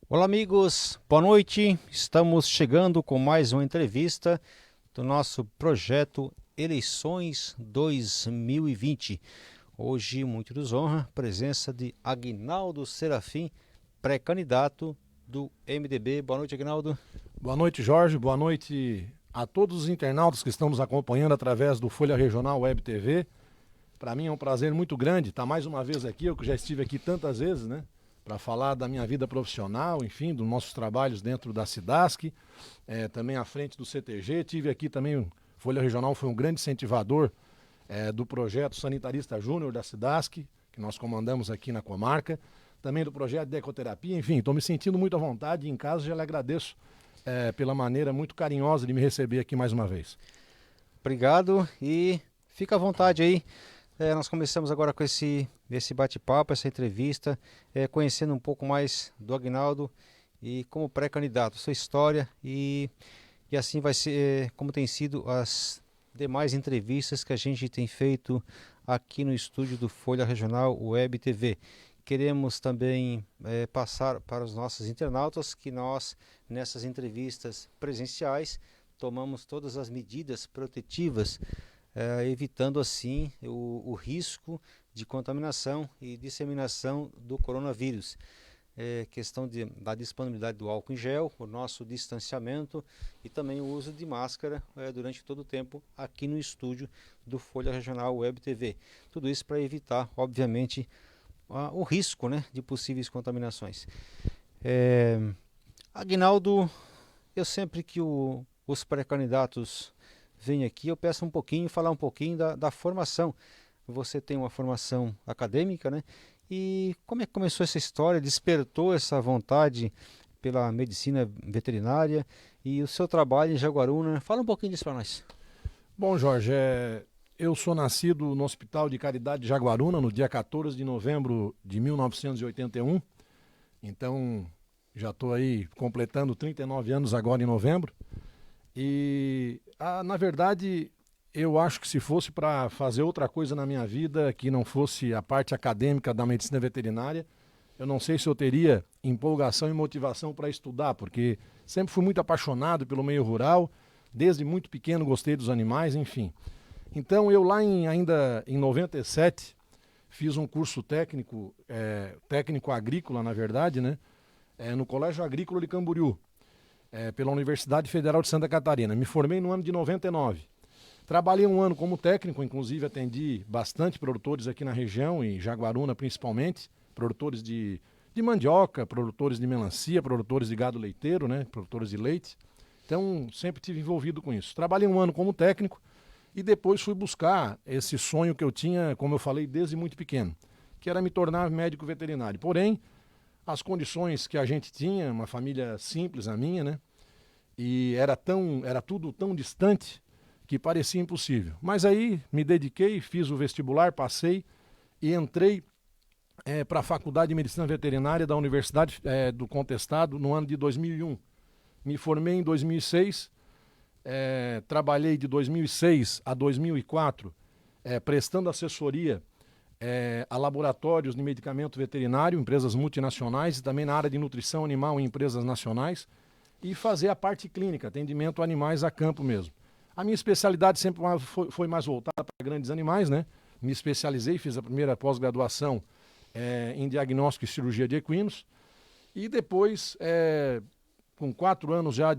Olá, amigos, boa noite. Estamos chegando com mais uma entrevista do nosso projeto Eleições 2020. Hoje, muito nos honra a presença de Aguinaldo Serafim, pré-candidato do MDB. Boa noite, Aguinaldo. Boa noite, Jorge. Boa noite a todos os internautas que estão nos acompanhando através do Folha Regional Web TV. Para mim é um prazer muito grande estar mais uma vez aqui, eu que já estive aqui tantas vezes, né? Para falar da minha vida profissional, enfim, dos nossos trabalhos dentro da Cidasc, também à frente do CTG. Tive aqui também, o Folha Regional foi um grande incentivador do projeto Sanitarista Júnior da Cidasc, que nós comandamos aqui na comarca, também do projeto de ecoterapia, enfim, estou me sentindo muito à vontade e em casa já lhe agradeço pela maneira muito carinhosa de me receber aqui mais uma vez. Obrigado e fica à vontade aí. Nós começamos agora com esse bate-papo, essa entrevista, conhecendo um pouco mais do Aguinaldo e como pré-candidato, sua história e assim vai ser como tem sido as demais entrevistas que a gente tem feito aqui no estúdio do Folha Regional Web TV. Queremos também passar para os nossos internautas que nós, nessas entrevistas presenciais, tomamos todas as medidas protetivas, evitando assim o risco de contaminação e disseminação do coronavírus. Questão da disponibilidade do álcool em gel, o nosso distanciamento e também o uso de máscara durante todo o tempo aqui no estúdio do Folha Regional Web TV. Tudo isso para evitar, obviamente, o risco, né, de possíveis contaminações. Aguinaldo, eu sempre que os pré-candidatos vêm aqui, eu peço falar um pouquinho da formação. Você tem uma formação acadêmica, né? E como é que começou essa história? Despertou essa vontade pela medicina veterinária e o seu trabalho em Jaguaruna? Fala um pouquinho disso para nós. Bom, Jorge, eu sou nascido no Hospital de Caridade de Jaguaruna no dia 14 de novembro de 1981, então já estou aí completando 39 anos agora em novembro. E, na verdade, eu acho que se fosse para fazer outra coisa na minha vida que não fosse a parte acadêmica da medicina veterinária, eu não sei se eu teria empolgação e motivação para estudar, porque sempre fui muito apaixonado pelo meio rural, desde muito pequeno gostei dos animais, enfim. Então eu lá ainda em 97 fiz um curso técnico, técnico agrícola na verdade, né? No Colégio Agrícola de Camboriú, pela Universidade Federal de Santa Catarina. Me formei no ano de 99. Trabalhei um ano como técnico, inclusive atendi bastante produtores aqui na região, em Jaguaruna principalmente, produtores de mandioca, produtores de melancia, produtores de gado leiteiro, né, produtores de leite. Então, sempre tive envolvido com isso. Trabalhei um ano como técnico e depois fui buscar esse sonho que eu tinha, como eu falei, desde muito pequeno, que era me tornar médico veterinário. Porém, as condições que a gente tinha, uma família simples a minha, né, e era tudo tão distante que parecia impossível. Mas aí me dediquei, fiz o vestibular, passei e entrei para a Faculdade de Medicina Veterinária da Universidade do Contestado no ano de 2001. Me formei em 2006, trabalhei de 2006 a 2004 prestando assessoria a laboratórios de medicamento veterinário, empresas multinacionais e também na área de nutrição animal em empresas nacionais e fazer a parte clínica, atendimento a animais a campo mesmo. A minha especialidade sempre foi mais voltada para grandes animais, né? Me especializei, fiz a primeira pós-graduação em diagnóstico e cirurgia de equinos. E depois, com 4 anos já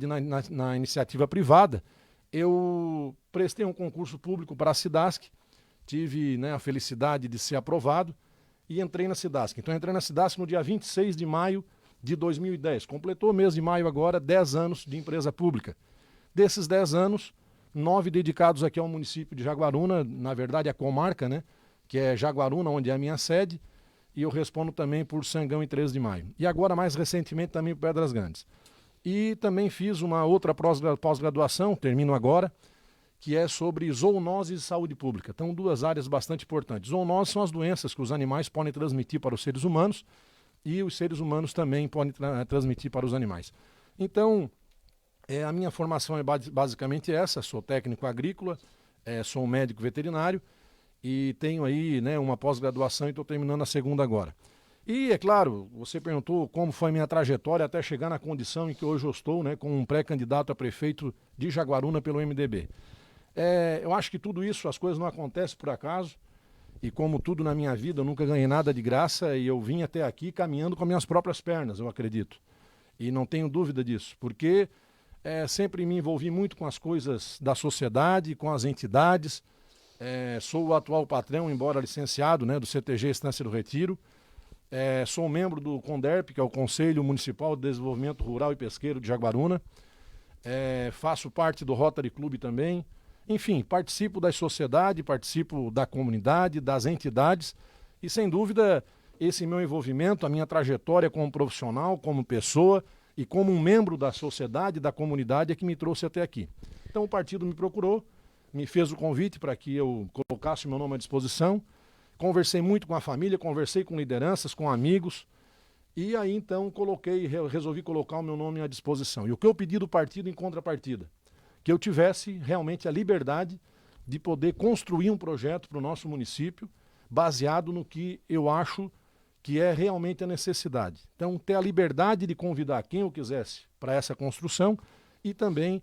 na iniciativa privada, eu prestei um concurso público para a Cidasc, tive, né, a felicidade de ser aprovado e entrei na Cidasc. Então, entrei na Cidasc no dia 26 de maio de 2010. Completou o mês de maio agora 10 anos de empresa pública. Desses 10 anos, 9 dedicados aqui ao município de Jaguaruna, na verdade a comarca, né, que é Jaguaruna, onde é a minha sede, e eu respondo também por Sangão e 13 de maio. E agora, mais recentemente, também por Pedras Grandes. E também fiz uma outra pós-graduação, termino agora, que é sobre zoonose e saúde pública. Então, 2 áreas bastante importantes. Zoonose são as doenças que os animais podem transmitir para os seres humanos e os seres humanos também podem transmitir para os animais. Então, a minha formação é basicamente essa, sou técnico agrícola, sou um médico veterinário e tenho aí, né, uma pós-graduação e estou terminando a segunda agora. E, é claro, você perguntou como foi a minha trajetória até chegar na condição em que hoje eu estou, né, como um pré-candidato a prefeito de Jaguaruna pelo MDB. Eu acho que tudo isso, as coisas não acontecem por acaso, e como tudo na minha vida, eu nunca ganhei nada de graça e eu vim até aqui caminhando com as minhas próprias pernas, eu acredito. E não tenho dúvida disso, porque sempre me envolvi muito com as coisas da sociedade, com as entidades. Sou o atual patrão, embora licenciado, né, do CTG Estância do Retiro. Sou membro do CONDERP, que é o Conselho Municipal de Desenvolvimento Rural e Pesqueiro de Jaguaruna. Faço parte do Rotary Club também. Enfim, participo da sociedade, participo da comunidade, das entidades. E, sem dúvida, esse meu envolvimento, a minha trajetória como profissional, como pessoa e como um membro da sociedade, da comunidade, é que me trouxe até aqui. Então, o partido me procurou, me fez o convite para que eu colocasse o meu nome à disposição. Conversei muito com a família, conversei com lideranças, com amigos, e aí então resolvi colocar o meu nome à disposição. E o que eu pedi do partido em contrapartida? Que eu tivesse realmente a liberdade de poder construir um projeto para o nosso município, baseado no que eu acho que é realmente a necessidade. Então, ter a liberdade de convidar quem eu quisesse para essa construção e também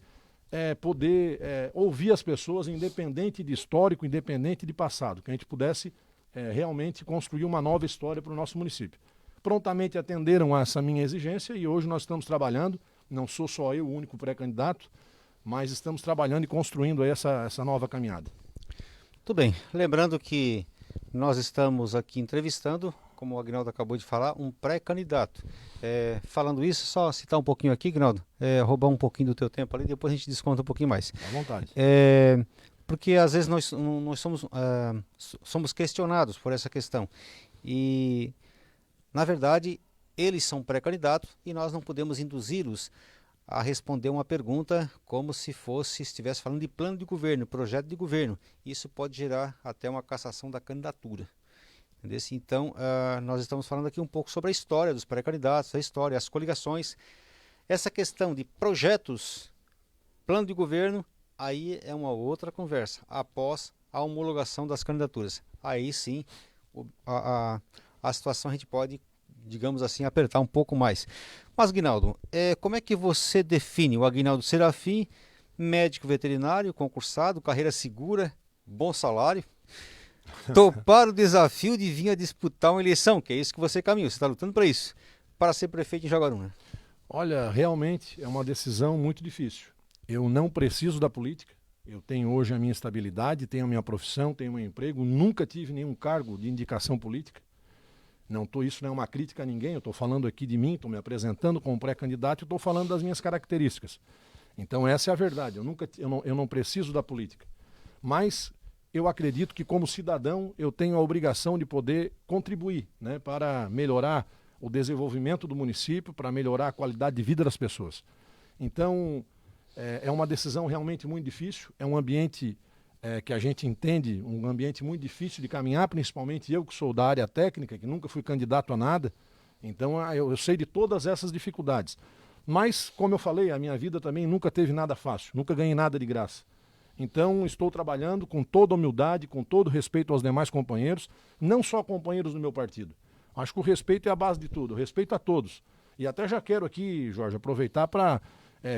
poder ouvir as pessoas, independente de histórico, independente de passado, que a gente pudesse realmente construir uma nova história para o nosso município. Prontamente atenderam a essa minha exigência e hoje nós estamos trabalhando, não sou só eu o único pré-candidato, mas estamos trabalhando e construindo aí essa nova caminhada. Tudo bem, lembrando que nós estamos aqui entrevistando, como o Aguinaldo acabou de falar, um pré-candidato. Falando isso, só citar um pouquinho aqui, Aguinaldo, roubar um pouquinho do teu tempo ali, depois a gente desconta um pouquinho mais. À vontade. Porque às vezes nós somos questionados por essa questão. E, na verdade, eles são pré-candidatos e nós não podemos induzi-los a responder uma pergunta como se estivesse falando de plano de governo, projeto de governo. Isso pode gerar até uma cassação da candidatura. Entendeu? Então, nós estamos falando aqui um pouco sobre a história dos pré-candidatos, a história, as coligações. Essa questão de projetos, plano de governo, aí é uma outra conversa, após a homologação das candidaturas. Aí sim, a situação a gente pode, digamos assim, apertar um pouco mais. Mas, Aguinaldo, como é que você define o Aguinaldo Serafim, médico veterinário, concursado, carreira segura, bom salário, topar o desafio de vir a disputar uma eleição, que é isso que você caminhou, você está lutando para isso, para ser prefeito em Jaguaruna? Olha, realmente é uma decisão muito difícil. Eu não preciso da política, eu tenho hoje a minha estabilidade, tenho a minha profissão, tenho o meu emprego, nunca tive nenhum cargo de indicação política. Isso não é uma crítica a ninguém, eu estou falando aqui de mim, estou me apresentando como pré-candidato e estou falando das minhas características. Então essa é a verdade, eu não preciso da política. Mas eu acredito que como cidadão eu tenho a obrigação de poder contribuir, né, para melhorar o desenvolvimento do município, para melhorar a qualidade de vida das pessoas. Então é uma decisão realmente muito difícil, é um ambiente que a gente entende, um ambiente muito difícil de caminhar, principalmente eu que sou da área técnica, que nunca fui candidato a nada, então eu sei de todas essas dificuldades. Mas, como eu falei, a minha vida também nunca teve nada fácil, nunca ganhei nada de graça. Então estou trabalhando com toda humildade, com todo respeito aos demais companheiros, não só companheiros do meu partido. Acho que o respeito é a base de tudo, o respeito a todos. E até já quero aqui, Jorge, aproveitar para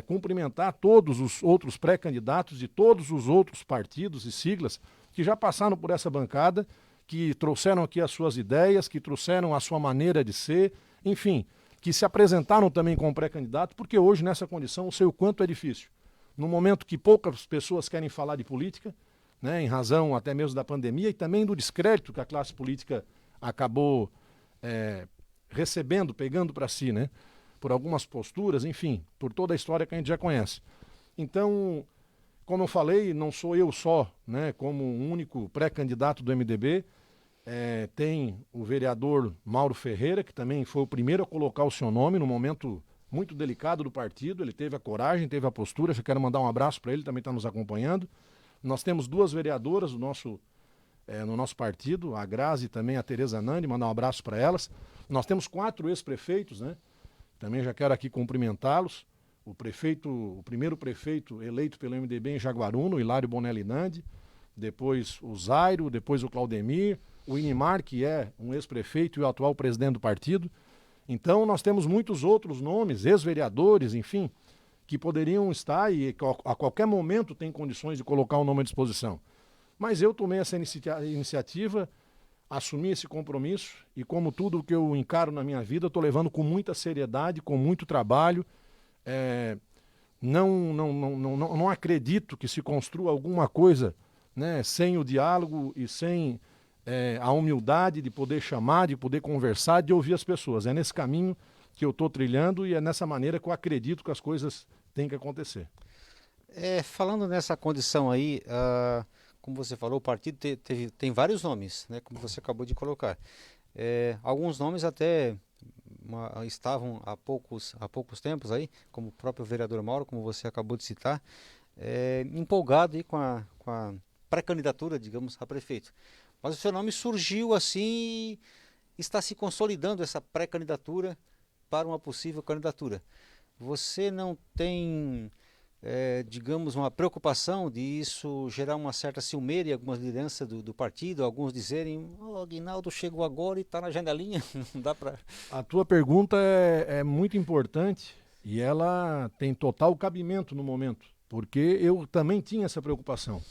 cumprimentar todos os outros pré-candidatos de todos os outros partidos e siglas que já passaram por essa bancada, que trouxeram aqui as suas ideias, que trouxeram a sua maneira de ser, enfim, que se apresentaram também como pré-candidato, porque hoje nessa condição eu sei o quanto é difícil. No momento que poucas pessoas querem falar de política, né, em razão até mesmo da pandemia e também do descrédito que a classe política acabou recebendo, pegando para si, né? Por algumas posturas, enfim, por toda a história que a gente já conhece. Então, como eu falei, não sou eu só, né, como um único pré-candidato do MDB, tem o vereador Mauro Ferreira, que também foi o primeiro a colocar o seu nome no momento muito delicado do partido, ele teve a coragem, teve a postura, já quero mandar um abraço para ele, também está nos acompanhando. Nós temos duas vereadoras no nosso partido, a Grazi e também a Tereza Nani, mandar um abraço para elas. Nós temos 4 ex-prefeitos, né? Também já quero aqui cumprimentá-los. O primeiro prefeito eleito pelo MDB em Jaguaruna, o Hilário Bonelli Nandi, depois o Zairo, depois o Claudemir, o Inimar, que é um ex-prefeito e o atual presidente do partido. Então, nós temos muitos outros nomes, ex-vereadores, enfim, que poderiam estar e a qualquer momento têm condições de colocar o nome à disposição. Mas eu tomei essa iniciativa, assumi esse compromisso e, como tudo que eu encaro na minha vida, estou levando com muita seriedade, com muito trabalho. Não acredito que se construa alguma coisa, né, sem o diálogo e sem a humildade de poder chamar, de poder conversar, de ouvir as pessoas. É nesse caminho que eu estou trilhando e é nessa maneira que eu acredito que as coisas têm que acontecer. Falando nessa condição aí, como você falou, o partido tem vários nomes, né, como você acabou de colocar. Alguns nomes até estavam há poucos tempos aí, como o próprio vereador Mauro, como você acabou de citar, empolgado aí com a pré-candidatura, digamos, a prefeito. Mas o seu nome surgiu assim e está se consolidando essa pré-candidatura para uma possível candidatura. Você não tem, digamos, uma preocupação de isso gerar uma certa ciumeira em algumas lideranças do partido, alguns dizerem, o Aguinaldo chegou agora e está na janelinha, não dá para... A tua pergunta é muito importante e ela tem total cabimento no momento, porque eu também tinha essa preocupação.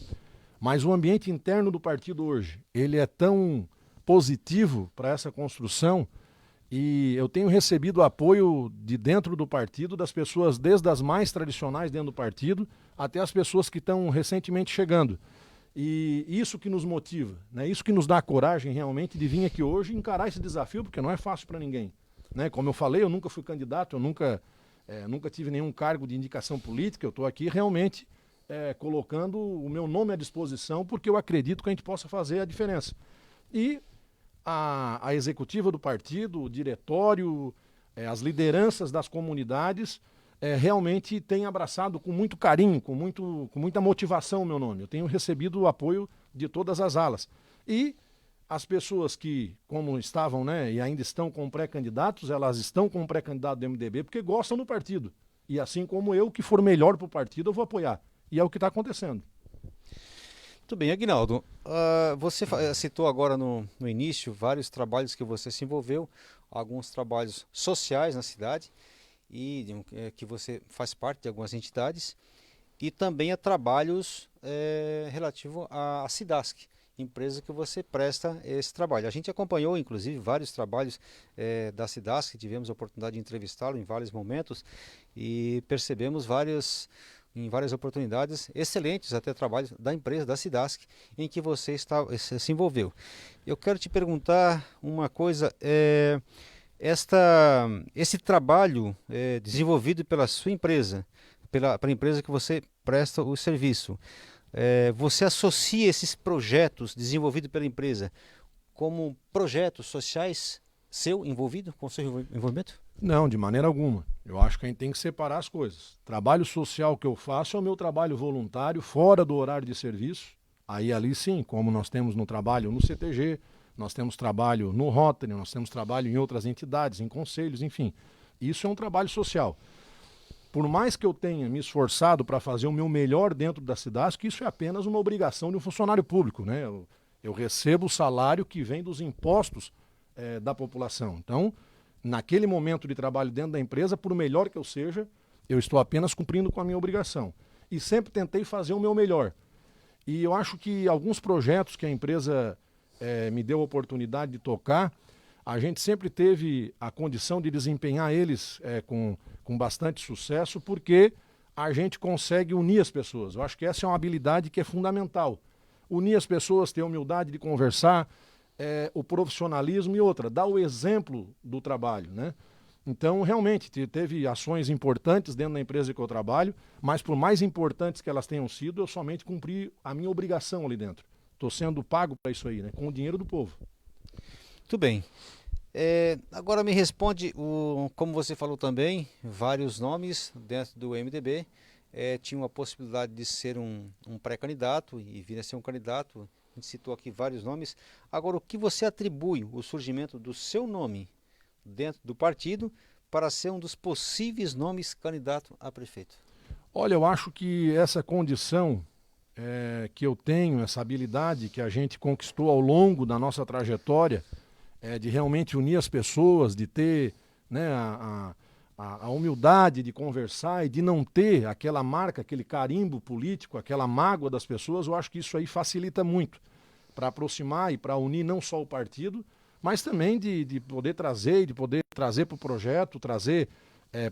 Mas o ambiente interno do partido hoje, ele é tão positivo para essa construção e eu tenho recebido apoio de dentro do partido, das pessoas desde as mais tradicionais dentro do partido até as pessoas que estão recentemente chegando. E isso que nos motiva, né? Isso que nos dá a coragem realmente de vir aqui hoje e encarar esse desafio, porque não é fácil para ninguém. Né? Como eu falei, eu nunca fui candidato, eu nunca tive nenhum cargo de indicação política, eu estou aqui realmente colocando o meu nome à disposição porque eu acredito que a gente possa fazer a diferença. E a executiva do partido, o diretório, as lideranças das comunidades realmente têm abraçado com muito carinho, com muita motivação o meu nome. Eu tenho recebido o apoio de todas as alas. E as pessoas que, como estavam, né, e ainda estão com pré-candidatos, elas estão com pré-candidato do MDB porque gostam do partido. E assim como eu, que for melhor para o partido, eu vou apoiar. E é o que está acontecendo. Muito bem, Aguinaldo. Você citou agora no início vários trabalhos que você se envolveu, alguns trabalhos sociais na cidade, e que você faz parte de algumas entidades, e também a trabalhos relativos à Cidasc, empresa que você presta esse trabalho. A gente acompanhou, inclusive, vários trabalhos da Cidasc, tivemos a oportunidade de entrevistá-lo em vários momentos, e percebemos em várias oportunidades excelentes, até trabalhos da empresa, da Cidasc, em que você se envolveu. Eu quero te perguntar uma coisa, esse trabalho desenvolvido pela sua empresa, pela empresa que você presta o serviço, você associa esses projetos desenvolvidos pela empresa como projetos sociais com seu envolvimento? Não, de maneira alguma. Eu acho que a gente tem que separar as coisas. Trabalho social que eu faço é o meu trabalho voluntário, fora do horário de serviço. Aí ali sim, como nós temos no trabalho no CTG, nós temos trabalho no Rotary, nós temos trabalho em outras entidades, em conselhos, enfim. Isso é um trabalho social. Por mais que eu tenha me esforçado para fazer o meu melhor dentro da Cidasc, isso é apenas uma obrigação de um funcionário público, né? Eu recebo o salário que vem dos impostos da população. Então, naquele momento de trabalho dentro da empresa, por melhor que eu seja, eu estou apenas cumprindo com a minha obrigação. E sempre tentei fazer o meu melhor. E eu acho que alguns projetos que a empresa me deu a oportunidade de tocar, a gente sempre teve a condição de desempenhar eles com bastante sucesso, porque a gente consegue unir as pessoas. Eu acho que essa é uma habilidade que é fundamental. Unir as pessoas, ter a humildade de conversar, o profissionalismo e outra, dar o exemplo do trabalho, né? Então, realmente, teve ações importantes dentro da empresa que eu trabalho, mas por mais importantes que elas tenham sido, eu somente cumpri a minha obrigação ali dentro. Estou sendo pago para isso aí, né? Com o dinheiro do povo. Muito bem. Agora me responde, como você falou também, vários nomes dentro do MDB tinham a possibilidade de ser um pré-candidato e vir a ser um candidato. A gente citou aqui vários nomes. Agora, o que você atribui o surgimento do seu nome dentro do partido para ser um dos possíveis nomes candidato a prefeito? Olha, eu acho que essa condição que eu tenho, essa habilidade que a gente conquistou ao longo da nossa trajetória, de realmente unir as pessoas, de ter, né, a humildade de conversar e de não ter aquela marca, aquele carimbo político, aquela mágoa das pessoas. Eu acho que isso aí facilita muito para aproximar e para unir não só o partido, mas também de poder trazer, para o projeto, trazer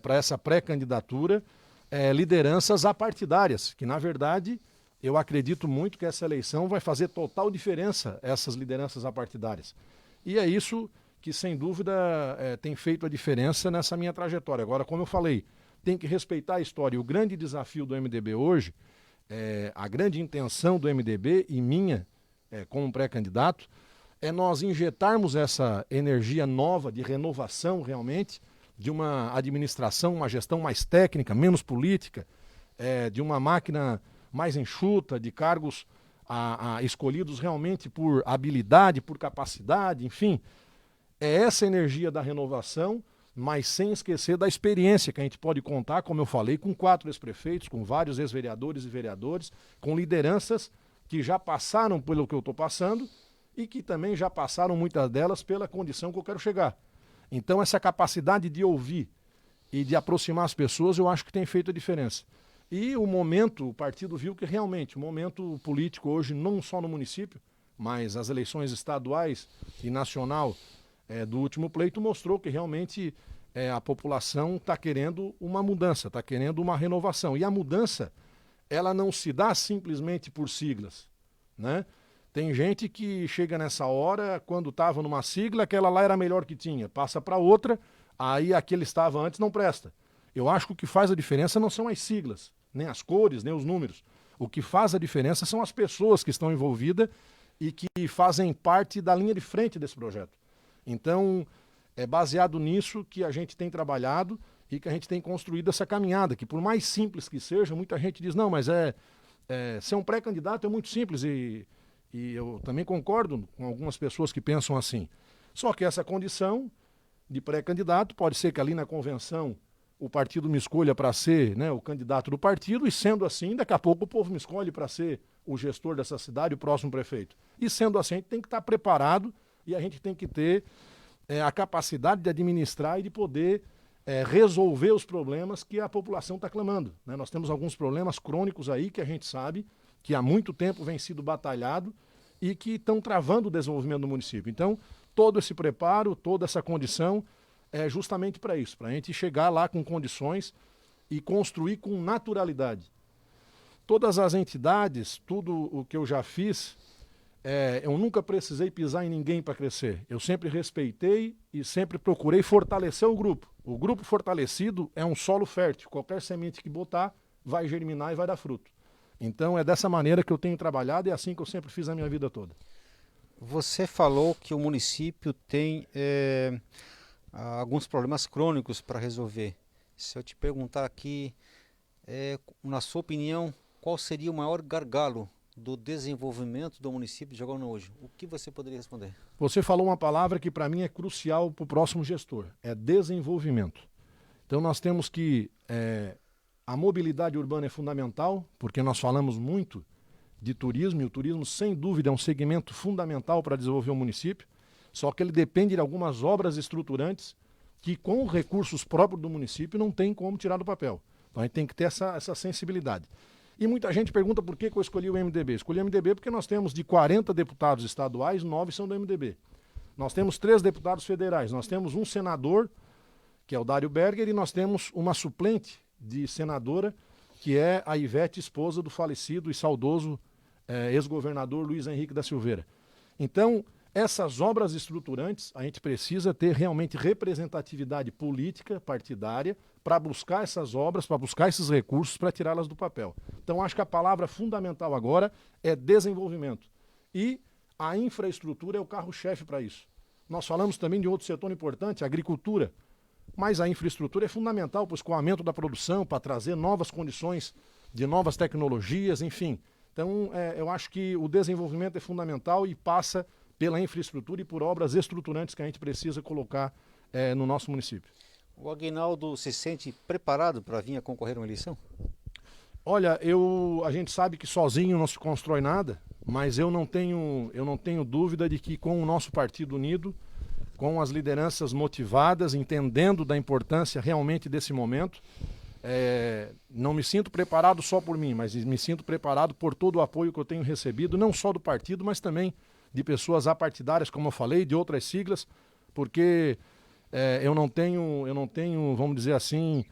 para essa pré-candidatura lideranças apartidárias, que na verdade eu acredito muito que essa eleição vai fazer total diferença, essas lideranças apartidárias. E é isso que, sem dúvida, tem feito a diferença nessa minha trajetória. Agora, como eu falei, tem que respeitar a história. E o grande desafio do MDB hoje, a grande intenção do MDB e minha, como pré-candidato, é nós injetarmos essa energia nova de renovação realmente, de uma administração, uma gestão mais técnica, menos política, de uma máquina mais enxuta, de cargos escolhidos realmente por habilidade, por capacidade, enfim. É essa energia da renovação, mas sem esquecer da experiência que a gente pode contar, como eu falei, com 4 ex-prefeitos, com vários ex-vereadores e vereadores, com lideranças que já passaram pelo que eu estou passando e que também já passaram, muitas delas, pela condição que eu quero chegar. Então, essa capacidade de ouvir e de aproximar as pessoas, eu acho que tem feito a diferença. E o partido viu que realmente o momento político hoje, não só no município, mas as eleições estaduais e nacional do último pleito, mostrou que realmente a população está querendo uma mudança, está querendo uma renovação. E a mudança, ela não se dá simplesmente por siglas, né? Tem gente que chega nessa hora, quando estava numa sigla, aquela lá era a melhor que tinha, passa para outra, aí a que ele estava antes não presta. Eu acho que o que faz a diferença não são as siglas, nem as cores, nem os números. O que faz a diferença são as pessoas que estão envolvidas e que fazem parte da linha de frente desse projeto. Então, é baseado nisso que a gente tem trabalhado e que a gente tem construído essa caminhada, que por mais simples que seja, muita gente diz, não, mas ser um pré-candidato é muito simples e eu também concordo com algumas pessoas que pensam assim. Só que essa condição de pré-candidato pode ser que ali na convenção o partido me escolha para ser, né, o candidato do partido, e sendo assim, daqui a pouco o povo me escolhe para ser o gestor dessa cidade, o próximo prefeito. E sendo assim, a gente tem que estar preparado e a gente tem que ter a capacidade de administrar e de poder resolver os problemas que a população está clamando, né? Nós temos alguns problemas crônicos aí que a gente sabe que há muito tempo vem sido batalhado e que estão travando o desenvolvimento do município. Então, todo esse preparo, toda essa condição é justamente para isso, para a gente chegar lá com condições e construir com naturalidade. Todas as entidades, tudo o que eu já fiz, eu nunca precisei pisar em ninguém para crescer. Eu sempre respeitei e sempre procurei fortalecer o grupo. O grupo fortalecido é um solo fértil. Qualquer semente que botar vai germinar e vai dar fruto. Então é dessa maneira que eu tenho trabalhado e é assim que eu sempre fiz a minha vida toda. Você falou que o município tem alguns problemas crônicos para resolver. Se eu te perguntar aqui, na sua opinião, qual seria o maior gargalo do desenvolvimento do município de Jaguaruna hoje? O que você poderia responder? Você falou uma palavra que para mim é crucial para o próximo gestor, é desenvolvimento. Então nós temos que... a mobilidade urbana é fundamental, porque nós falamos muito de turismo, e o turismo, sem dúvida, é um segmento fundamental para desenvolver o município, só que ele depende de algumas obras estruturantes que, com recursos próprios do município, não tem como tirar do papel. Então a gente tem que ter essa sensibilidade. E muita gente pergunta por que eu escolhi o MDB. Escolhi o MDB porque nós temos de 40 deputados estaduais, 9 são do MDB. Nós temos 3 deputados federais, nós temos um senador, que é o Dário Berger, e nós temos uma suplente de senadora, que é a Ivete, esposa do falecido e saudoso ex-governador Luiz Henrique da Silveira. Então, essas obras estruturantes, a gente precisa ter realmente representatividade política, partidária, para buscar essas obras, para buscar esses recursos, para tirá-las do papel. Então, acho que a palavra fundamental agora é desenvolvimento. E a infraestrutura é o carro-chefe para isso. Nós falamos também de outro setor importante, a agricultura. Mas a infraestrutura é fundamental para o escoamento da produção, para trazer novas condições de novas tecnologias, enfim. Então, eu acho que o desenvolvimento é fundamental e passa pela infraestrutura e por obras estruturantes que a gente precisa colocar no nosso município. O Aguinaldo se sente preparado para vir a concorrer a uma eleição? Olha, a gente sabe que sozinho não se constrói nada, mas eu não tenho dúvida de que com o nosso partido unido, com as lideranças motivadas, entendendo da importância realmente desse momento, não me sinto preparado só por mim, mas me sinto preparado por todo o apoio que eu tenho recebido, não só do partido, mas também de pessoas apartidárias, como eu falei, de outras siglas, porque eu não tenho, vamos dizer assim,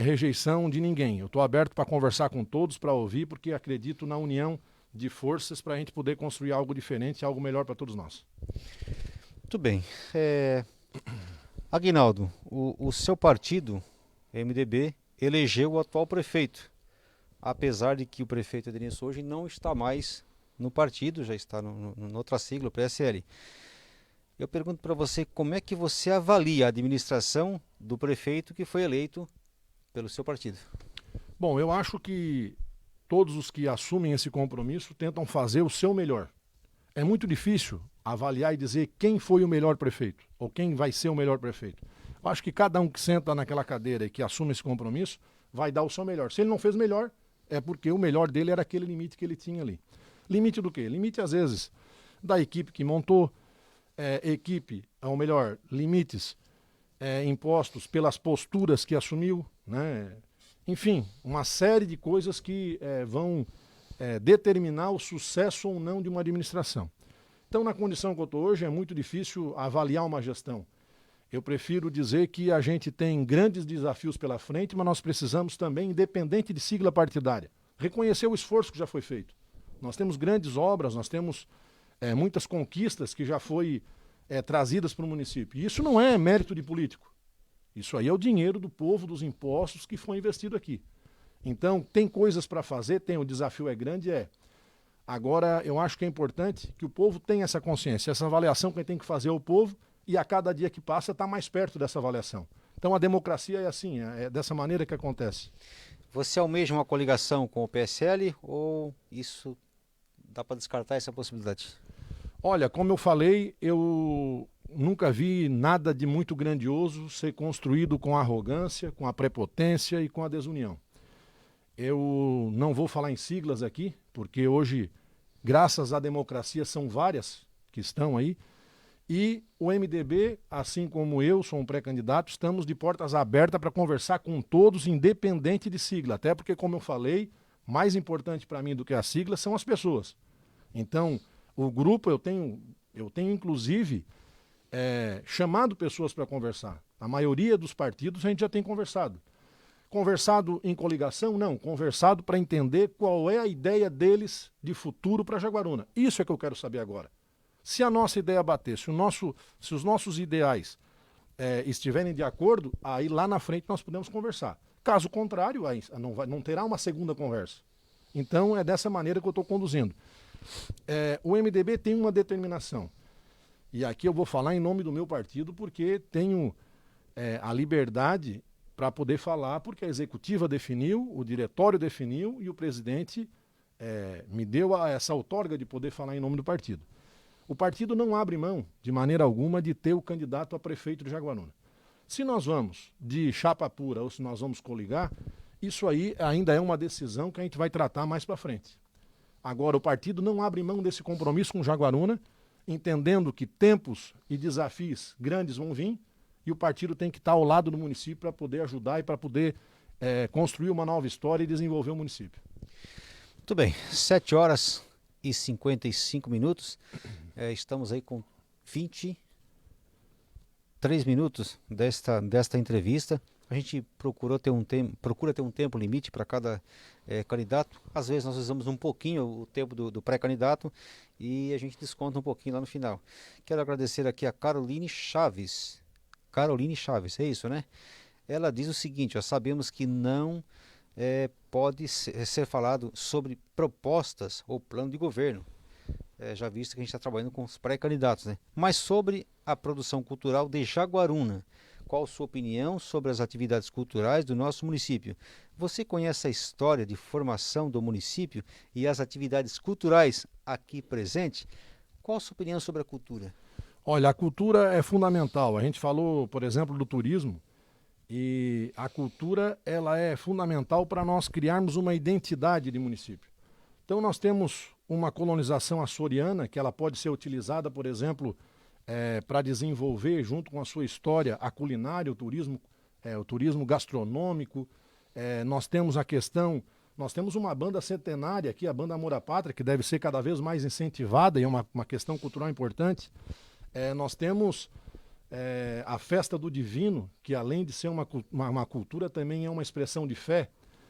rejeição de ninguém. Eu estou aberto para conversar com todos, para ouvir, porque acredito na união de forças para a gente poder construir algo diferente, algo melhor para todos nós. Muito bem. Aguinaldo, o seu partido, MDB, elegeu o atual prefeito, apesar de que o prefeito Edenilson hoje não está mais no partido, já está noutra sigla, o PSL. Eu pergunto para você como é que você avalia a administração do prefeito que foi eleito pelo seu partido. Bom, eu acho que todos os que assumem esse compromisso tentam fazer o seu melhor. É muito difícil avaliar e dizer quem foi o melhor prefeito ou quem vai ser o melhor prefeito. Eu acho que cada um que senta naquela cadeira e que assume esse compromisso vai dar o seu melhor. Se ele não fez melhor, é porque o melhor dele era aquele limite que ele tinha ali. Limite do quê? Limite, às vezes, da equipe que montou, ou melhor, limites impostos pelas posturas que assumiu, né? Enfim, uma série de coisas que vão determinar o sucesso ou não de uma administração. Então, na condição que eu estou hoje, é muito difícil avaliar uma gestão. Eu prefiro dizer que a gente tem grandes desafios pela frente, mas nós precisamos também, independente de sigla partidária, reconhecer o esforço que já foi feito. Nós temos grandes obras, nós temos muitas conquistas que já foi trazidas para o município. E isso não é mérito de político. Isso aí é o dinheiro do povo, dos impostos que foi investido aqui. Então, tem coisas para fazer, o desafio é grande, Agora, eu acho que é importante que o povo tenha essa consciência, essa avaliação que tem que fazer ao povo, e a cada dia que passa está mais perto dessa avaliação. Então, a democracia é assim, é dessa maneira que acontece. Você almeja uma coligação com o PSL ou isso dá para descartar essa possibilidade? Olha, como eu falei, eu nunca vi nada de muito grandioso ser construído com arrogância, com a prepotência e com a desunião. Eu não vou falar em siglas aqui, porque hoje, graças à democracia, são várias que estão aí. E o MDB, assim como eu, sou um pré-candidato, estamos de portas abertas para conversar com todos, independente de sigla. Até porque, como eu falei, mais importante para mim do que a sigla são as pessoas. Então, o grupo, eu tenho inclusive, chamado pessoas para conversar. A maioria dos partidos a gente já tem conversado. Conversado em coligação? Não. Conversado para entender qual é a ideia deles de futuro para Jaguaruna. Isso é que eu quero saber agora. Se a nossa ideia bater, se os nossos ideais estiverem de acordo, aí lá na frente nós podemos conversar. Caso contrário, aí não terá uma segunda conversa. Então é dessa maneira que eu estou conduzindo. O MDB tem uma determinação. E aqui eu vou falar em nome do meu partido porque tenho a liberdade para poder falar, porque a executiva definiu, o diretório definiu e o presidente me deu essa outorga de poder falar em nome do partido. O partido não abre mão, de maneira alguma, de ter o candidato a prefeito de Jaguaruna. Se nós vamos de chapa pura ou se nós vamos coligar, isso aí ainda é uma decisão que a gente vai tratar mais para frente. Agora, o partido não abre mão desse compromisso com Jaguaruna, entendendo que tempos e desafios grandes vão vir, e o partido tem que estar ao lado do município para poder ajudar e para poder construir uma nova história e desenvolver o município. Muito bem, 7h55. Estamos aí com 23 minutos desta entrevista. A gente procura ter um tempo limite para cada candidato. Às vezes nós usamos um pouquinho o tempo do pré-candidato e a gente desconta um pouquinho lá no final. Quero agradecer aqui a Caroline Chaves. Caroline Chaves, é isso, né? Ela diz o seguinte, sabemos que não pode ser falado sobre propostas ou plano de governo, já visto que a gente está trabalhando com os pré-candidatos, né? Mas sobre a produção cultural de Jaguaruna, qual a sua opinião sobre as atividades culturais do nosso município? Você conhece a história de formação do município e as atividades culturais aqui presentes? Qual a sua opinião sobre a cultura? Olha, a cultura é fundamental. A gente falou, por exemplo, do turismo, E a cultura, ela é fundamental para nós criarmos uma identidade de município. Então nós temos uma colonização açoriana que ela pode ser utilizada, por exemplo, para desenvolver, junto com a sua história, a culinária, o turismo gastronômico. Nós temos a questão, nós temos uma banda centenária aqui, a Banda Amor à Pátria, que deve ser cada vez mais incentivada e é uma questão cultural importante. Nós temos a Festa do Divino, que além de ser uma cultura, também é uma expressão de fé.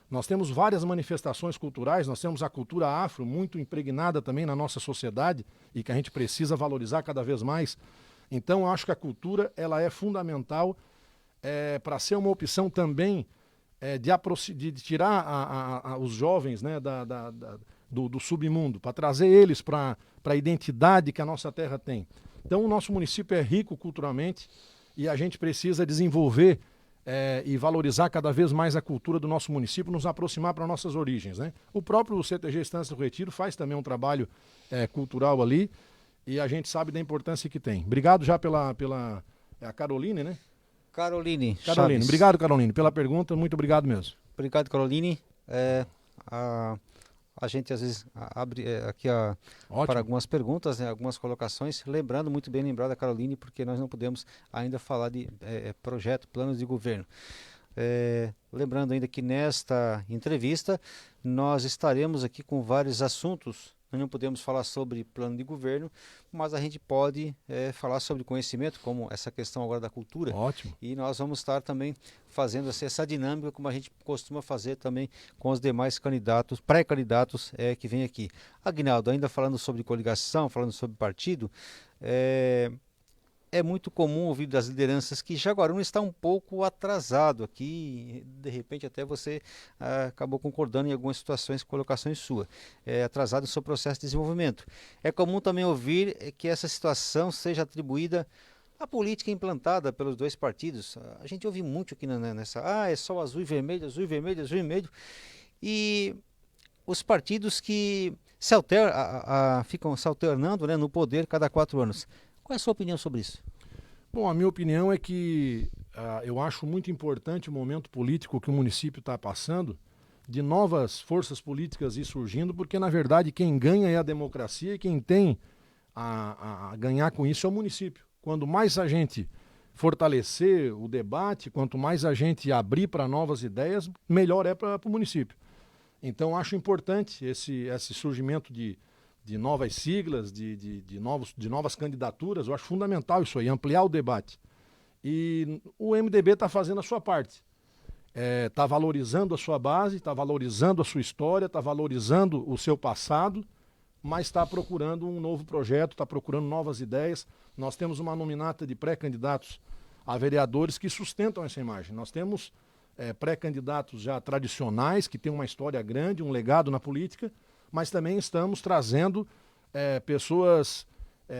Nós temos várias manifestações culturais, nós temos a cultura afro, muito impregnada também na nossa sociedade e que a gente precisa valorizar cada vez mais. Então, eu acho que a cultura ela é fundamental para ser uma opção também de tirar os jovens, né, do submundo, para trazer eles para a identidade que a nossa terra tem. Então, o nosso município é rico culturalmente e a gente precisa desenvolver e valorizar cada vez mais a cultura do nosso município, nos aproximar para nossas origens, né? O próprio CTG Estância do Retiro faz também um trabalho cultural ali e a gente sabe da importância que tem. Obrigado já pela a Caroline, né? Caroline, obrigado, Caroline, pela pergunta, muito obrigado mesmo. Obrigado, Caroline. A gente às vezes abre aqui para algumas perguntas, né, algumas colocações, lembrando, muito bem lembrado a Caroline, porque nós não podemos ainda falar de projeto, planos de governo. Lembrando ainda que nesta entrevista nós estaremos aqui com vários assuntos. Nós não podemos falar sobre plano de governo, mas a gente pode falar sobre conhecimento, como essa questão agora da cultura. Ótimo. E nós vamos estar também fazendo essa dinâmica, como a gente costuma fazer também com os demais candidatos, pré-candidatos que vêm aqui. Aguinaldo, ainda falando sobre coligação, falando sobre partido, é muito comum ouvir das lideranças que Jaguaruna está um pouco atrasado aqui, de repente até você acabou concordando em algumas situações, colocações suas, atrasado no seu processo de desenvolvimento. É comum também ouvir que essa situação seja atribuída à política implantada pelos dois partidos. A gente ouve muito aqui nessa, é só azul e vermelho, azul e vermelho, azul e vermelho, e os partidos que ficam se alternando, né, no poder cada 4 anos. Qual é a sua opinião sobre isso? Bom, a minha opinião é que eu acho muito importante o momento político que o município está passando, de novas forças políticas ir surgindo, porque na verdade quem ganha é a democracia e quem tem a ganhar com isso é o município. Quanto mais a gente fortalecer o debate, quanto mais a gente abrir para novas ideias, melhor é para o município. Então acho importante esse surgimento de novas siglas, de novas candidaturas. Eu acho fundamental isso aí, ampliar o debate. E o MDB está fazendo a sua parte. Está valorizando a sua base, está valorizando a sua história, está valorizando o seu passado, mas está procurando um novo projeto, está procurando novas ideias. Nós temos uma nominata de pré-candidatos a vereadores que sustentam essa imagem. Nós temos pré-candidatos já tradicionais, que têm uma história grande, um legado na política, mas também estamos trazendo pessoas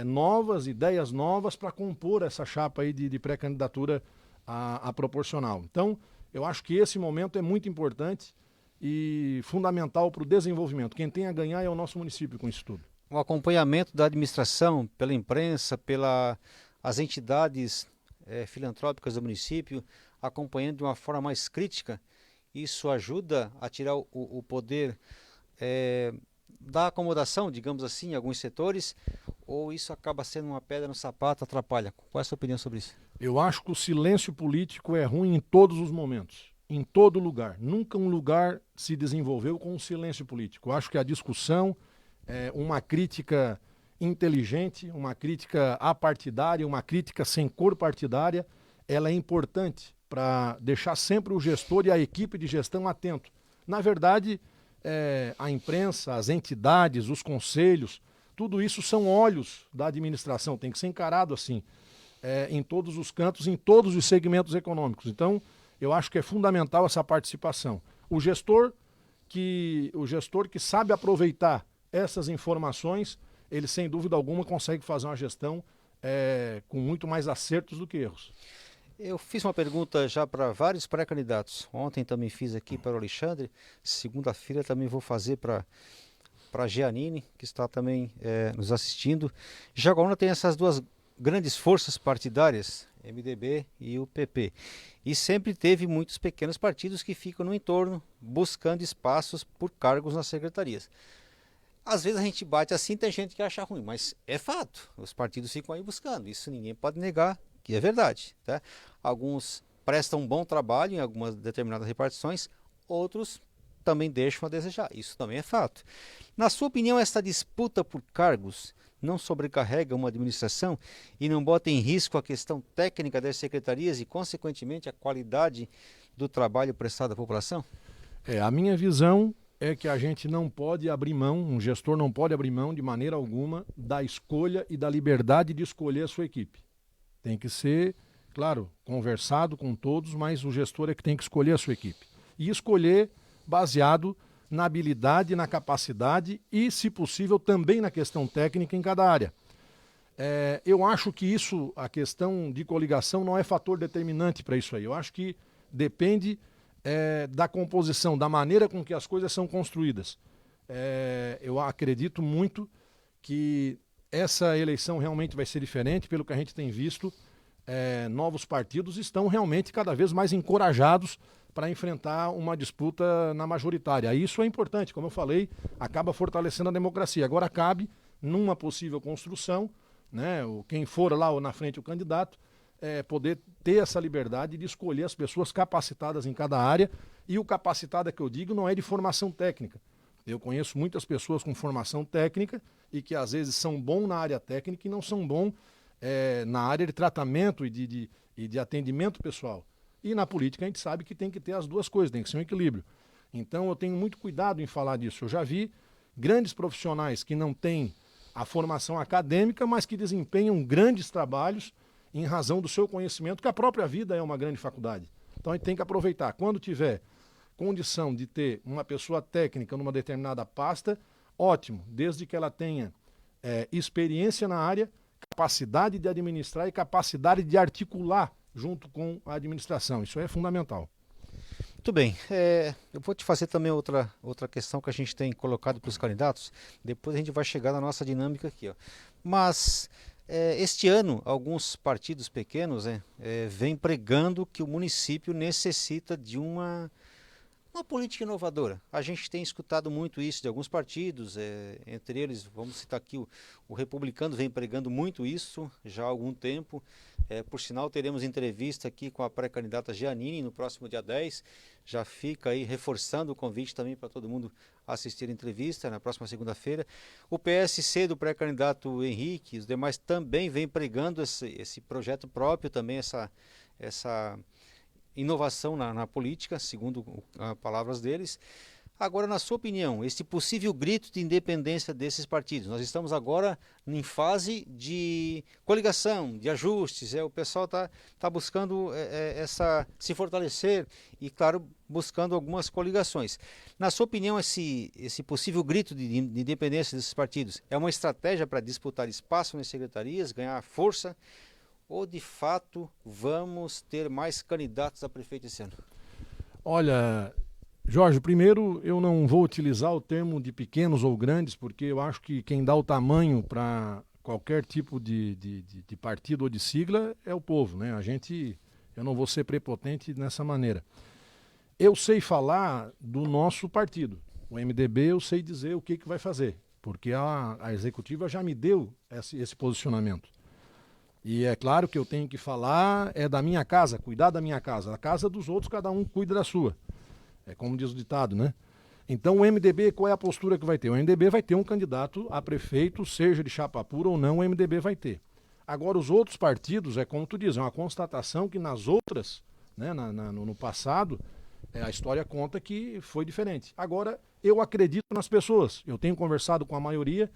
novas, ideias novas para compor essa chapa aí de pré-candidatura a proporcional. Então, eu acho que esse momento é muito importante e fundamental para o desenvolvimento. Quem tem a ganhar é o nosso município com isso tudo. O acompanhamento da administração pela imprensa, as entidades filantrópicas do município, acompanhando de uma forma mais crítica, isso ajuda a tirar o poder da acomodação, digamos assim, em alguns setores, ou isso acaba sendo uma pedra no sapato, atrapalha? Qual é a sua opinião sobre isso? Eu acho que o silêncio político é ruim em todos os momentos, em todo lugar. Nunca um lugar se desenvolveu com um silêncio político. Eu acho que a discussão, uma crítica inteligente, uma crítica apartidária, uma crítica sem cor partidária, ela é importante para deixar sempre o gestor e a equipe de gestão atento. Na verdade, a imprensa, as entidades, os conselhos, tudo isso são olhos da administração, tem que ser encarado assim, em todos os cantos, em todos os segmentos econômicos. Então, eu acho que é fundamental essa participação. O gestor que sabe aproveitar essas informações, ele sem dúvida alguma consegue fazer uma gestão com muito mais acertos do que erros. Eu fiz uma pergunta já para vários pré-candidatos. Ontem também fiz aqui para o Alexandre. Segunda-feira também vou fazer para a Giannini, que está também nos assistindo. Jaguaruna tem essas duas grandes forças partidárias, MDB e o PP. E sempre teve muitos pequenos partidos que ficam no entorno buscando espaços por cargos nas secretarias. Às vezes a gente bate assim, tem gente que acha ruim, mas é fato. Os partidos ficam aí buscando. Isso ninguém pode negar que é verdade. Tá? Alguns prestam um bom trabalho em algumas determinadas repartições, outros também deixam a desejar. Isso também é fato. Na sua opinião, essa disputa por cargos não sobrecarrega uma administração e não bota em risco a questão técnica das secretarias e, consequentemente, a qualidade do trabalho prestado à população? A minha visão é que a gente não pode abrir mão, um gestor não pode abrir mão de maneira alguma da escolha e da liberdade de escolher a sua equipe. Tem que ser, claro, conversado com todos, mas o gestor é que tem que escolher a sua equipe. E escolher baseado na habilidade, na capacidade e, se possível, também na questão técnica em cada área. Eu acho que isso, a questão de coligação, não é fator determinante para isso aí. Eu acho que depende da composição, da maneira com que as coisas são construídas. Eu acredito muito que essa eleição realmente vai ser diferente, pelo que a gente tem visto. Novos partidos estão realmente cada vez mais encorajados para enfrentar uma disputa na majoritária. Isso é importante, como eu falei, acaba fortalecendo a democracia. Agora cabe, numa possível construção, né, quem for lá na frente o candidato, poder ter essa liberdade de escolher as pessoas capacitadas em cada área. E o capacitada que eu digo não é de formação técnica. Eu conheço muitas pessoas com formação técnica e que às vezes são bons na área técnica e não são bons na área de tratamento e de atendimento pessoal. E na política a gente sabe que tem que ter as duas coisas, tem que ser um equilíbrio. Então eu tenho muito cuidado em falar disso. Eu já vi grandes profissionais que não têm a formação acadêmica, mas que desempenham grandes trabalhos em razão do seu conhecimento, que a própria vida é uma grande faculdade. Então a gente tem que aproveitar. Quando tiver condição de ter uma pessoa técnica numa determinada pasta, ótimo, desde que ela tenha experiência na área, capacidade de administrar e capacidade de articular junto com a administração. Isso é fundamental. Muito bem. Eu vou te fazer também outra questão que a gente tem colocado para os candidatos. Depois a gente vai chegar na nossa dinâmica aqui. Mas este ano, alguns partidos pequenos vêm pregando que o município necessita de uma política inovadora. A gente tem escutado muito isso de alguns partidos, entre eles, vamos citar aqui, o Republicano vem pregando muito isso já há algum tempo. Por sinal, teremos entrevista aqui com a pré-candidata Giannini no próximo dia 10. Já fica aí reforçando o convite também para todo mundo assistir a entrevista na próxima segunda-feira. O PSC do pré-candidato Henrique, os demais também vem pregando esse projeto próprio, também essa inovação na política, segundo palavras deles. Agora, na sua opinião, esse possível grito de independência desses partidos, nós estamos agora em fase de coligação, de ajustes, o pessoal tá buscando se fortalecer e, claro, buscando algumas coligações. Na sua opinião, esse possível grito de independência desses partidos é uma estratégia para disputar espaço nas secretarias, ganhar força, ou de fato vamos ter mais candidatos a prefeito esse ano? Olha, Jorge, primeiro eu não vou utilizar o termo de pequenos ou grandes, porque eu acho que quem dá o tamanho para qualquer tipo de partido ou de sigla é o povo, né? Eu não vou ser prepotente dessa maneira. Eu sei falar do nosso partido, o MDB, eu sei dizer o que vai fazer, porque a executiva já me deu esse posicionamento. E é claro que eu tenho que falar da minha casa, cuidar da minha casa. A casa dos outros, cada um cuida da sua. É como diz o ditado, né? Então o MDB, qual é a postura que vai ter? O MDB vai ter um candidato a prefeito, seja de chapa pura ou não, o MDB vai ter. Agora os outros partidos, como tu diz, é uma constatação que nas outras, né, no passado, a história conta que foi diferente. Agora eu acredito nas pessoas. Eu tenho conversado com a maioria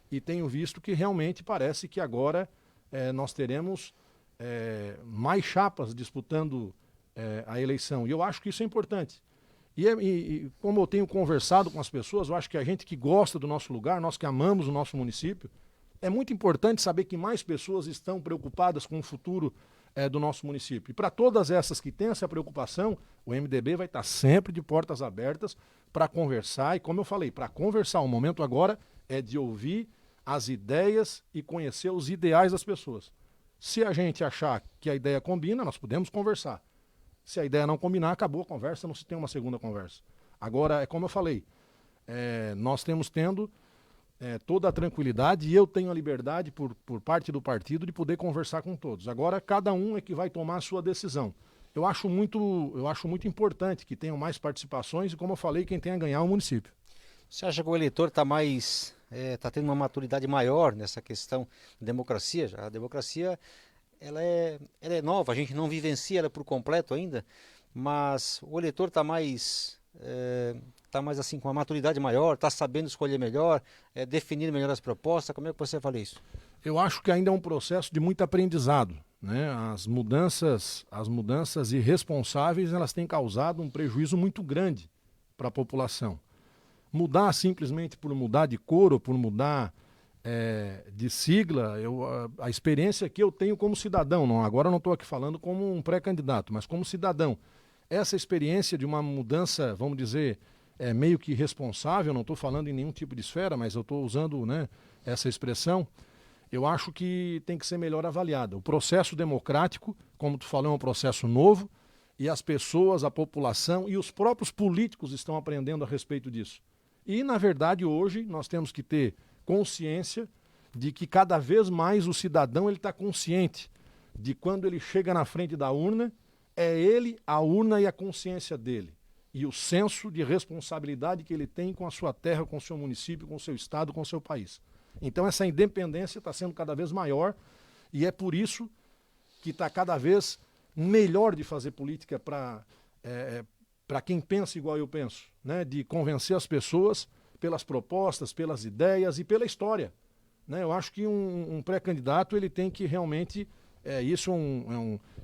e tenho visto que realmente parece que agora nós teremos mais chapas disputando a eleição. E eu acho que isso é importante. E como eu tenho conversado com as pessoas, eu acho que a gente que gosta do nosso lugar, nós que amamos o nosso município, é muito importante saber que mais pessoas estão preocupadas com o futuro do nosso município. E para todas essas que têm essa preocupação, o MDB vai estar sempre de portas abertas para conversar. E como eu falei, para conversar, o momento agora é de ouvir as ideias e conhecer os ideais das pessoas. Se a gente achar que a ideia combina, nós podemos conversar. Se a ideia não combinar, acabou a conversa, não se tem uma segunda conversa. Agora, é como eu falei, nós tendo toda a tranquilidade e eu tenho a liberdade, por parte do partido, de poder conversar com todos. Agora, cada um é que vai tomar a sua decisão. Eu acho muito importante que tenham mais participações e, como eu falei, quem tem a ganhar é o município. Você acha que o eleitor está tendo uma maturidade maior nessa questão da democracia? A democracia ela é nova, a gente não vivencia ela por completo ainda, mas o eleitor está mais assim com uma maturidade maior, está sabendo escolher melhor, definir melhor as propostas. Como é que você fala isso? Eu acho que ainda é um processo de muito aprendizado, né? As mudanças irresponsáveis, elas têm causado um prejuízo muito grande para a população. Mudar simplesmente por mudar de cor ou por mudar de sigla, a experiência que eu tenho como cidadão, agora eu não estou aqui falando como um pré-candidato, mas como cidadão, essa experiência de uma mudança, vamos dizer, meio que irresponsável, não estou falando em nenhum tipo de esfera, mas eu estou usando, né, essa expressão, eu acho que tem que ser melhor avaliada. O processo democrático, como tu falou, é um processo novo e as pessoas, a população e os próprios políticos estão aprendendo a respeito disso. E, na verdade, hoje nós temos que ter consciência de que cada vez mais o cidadão está consciente de quando ele chega na frente da urna, é ele, a urna e a consciência dele. E o senso de responsabilidade que ele tem com a sua terra, com o seu município, com o seu estado, com o seu país. Então essa independência está sendo cada vez maior e é por isso que está cada vez melhor de fazer política para quem pensa igual eu penso, né? De convencer as pessoas pelas propostas, pelas ideias e pela história. Né? Eu acho que um pré-candidato ele tem que realmente...